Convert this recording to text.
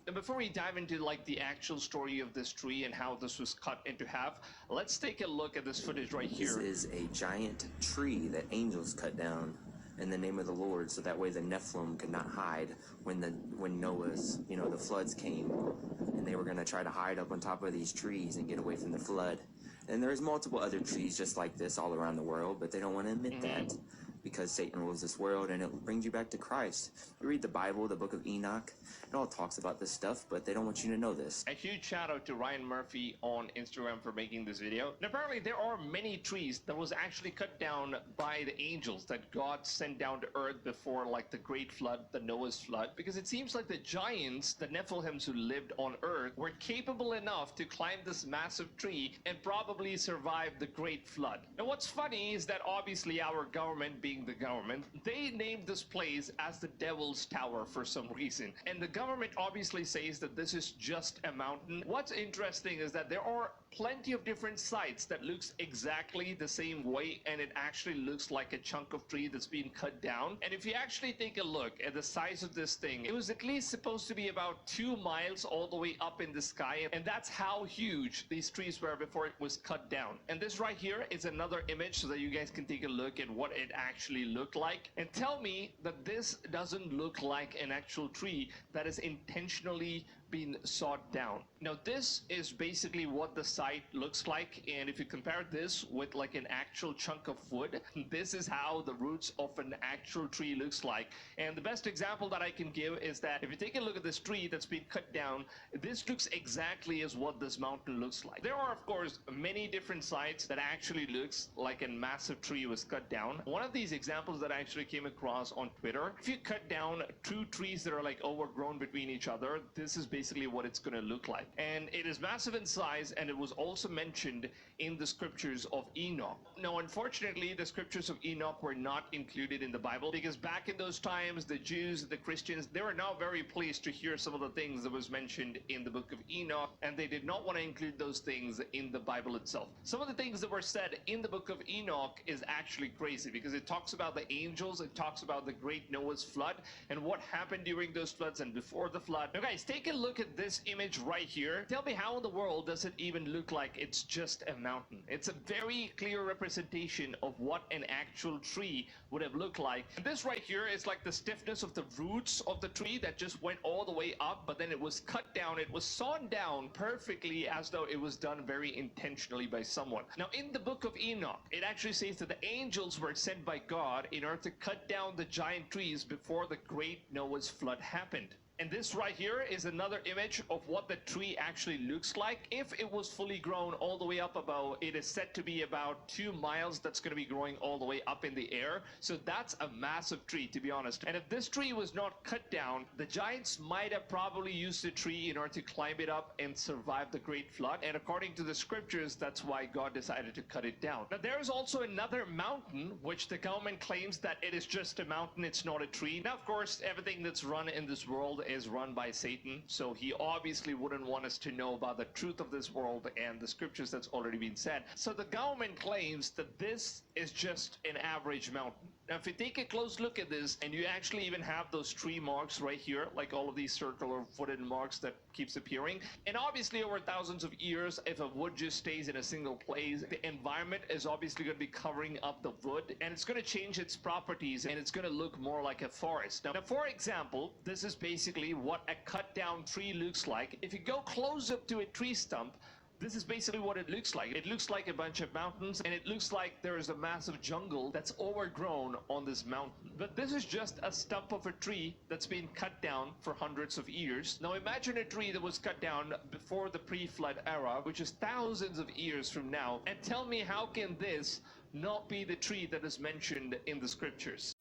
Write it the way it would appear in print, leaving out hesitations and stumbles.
Now, before we dive into like the actual story of this tree and how this was cut into half, let's take a look at this footage right here. This is a giant tree that angels cut down in the name of the Lord, so that way the Nephilim could not hide when Noah's, the floods came, and they were going to try to hide up on top of these trees and get away from the flood. And there's multiple other trees just like this all around the world, but they don't want to admit that because Satan rules this world, and it brings you back to Christ. You read the Bible, the book of Enoch, it all talks about this stuff, but they don't want you to know this. A huge shout out to Ryan Murphy on Instagram for making this video. And apparently there are many trees that was actually cut down by the angels that God sent down to earth before like the great flood, the Noah's flood, because it seems like the giants, the Nephilims who lived on earth, were capable enough to climb this massive tree and probably survive the great flood. Now what's funny is that obviously our government, being the government, they named this place as the Devil's Tower for some reason. And the government obviously says that this is just a mountain. What's interesting is that there are plenty of different sites that looks exactly the same way, and it actually looks like a chunk of tree that's been cut down. And if you actually take a look at the size of this thing, it was at least supposed to be about 2 miles all the way up in the sky, and that's how huge these trees were before it was cut down. And this right here is another image so that you guys can take a look at what it actually looked like, and tell me that this doesn't look like an actual tree that is intentionally been sawed down. Now this is basically what the site looks like, and if you compare this with like an actual chunk of wood, this is how the roots of an actual tree looks like. And the best example that I can give is that if you take a look at this tree that's been cut down, this looks exactly as what this mountain looks like. There are of course many different sites that actually looks like a massive tree was cut down. One of these examples that I actually came across on Twitter, if you cut down 2 trees that are like overgrown between each other, this is basically what it's going to look like. And it is massive in size, and it was also mentioned in the scriptures of Enoch. Now unfortunately the scriptures of Enoch were not included in the Bible, because back in those times the Jews, the Christians, they were not very pleased to hear some of the things that was mentioned in the book of Enoch, and they did not want to include those things in the Bible itself. Some of the things that were said in the book of Enoch is actually crazy, because it talks about the angels, it talks about the great Noah's flood and what happened during those floods and before the flood. Now guys, take a look at this image right here. Tell me, how in the world does it even look like it's just a mountain? It's a very clear representation of what an actual tree would have looked like. And this right here is like the stiffness of the roots of the tree that just went all the way up, but then it was cut down, it was sawn down perfectly as though it was done very intentionally by someone. Now in the book of Enoch, it actually says that the angels were sent by God in order to cut down the giant trees before the great Noah's flood happened. And this right here is another image of what the tree actually looks like. If it was fully grown all the way up above, it is said to be about 2 miles that's going to be growing all the way up in the air. So that's a massive tree, to be honest. And if this tree was not cut down, the giants might have probably used the tree in order to climb it up and survive the great flood. And according to the scriptures, that's why God decided to cut it down. Now there is also another mountain which the government claims that it is just a mountain, it's not a tree. Now of course everything that's run in this world is run by Satan, so he obviously wouldn't want us to know about the truth of this world and the scriptures that's already been said. So the government claims that this is just an average mountain. Now if you take a close look at this, and you actually even have those tree marks right here, like all of these circular footed marks that keeps appearing, and obviously over thousands of years, if a wood just stays in a single place, the environment is obviously going to be covering up the wood, and it's going to change its properties, and it's going to look more like a forest. Now for example, this is basically what a cut down tree looks like. If you go close up to a tree stump, this is basically what it looks like. It looks like a bunch of mountains, and it looks like there is a massive jungle that's overgrown on this mountain. But this is just a stump of a tree that's been cut down for hundreds of years. Now imagine a tree that was cut down before the pre-flood era, which is thousands of years from now, and tell me, how can this not be the tree that is mentioned in the scriptures?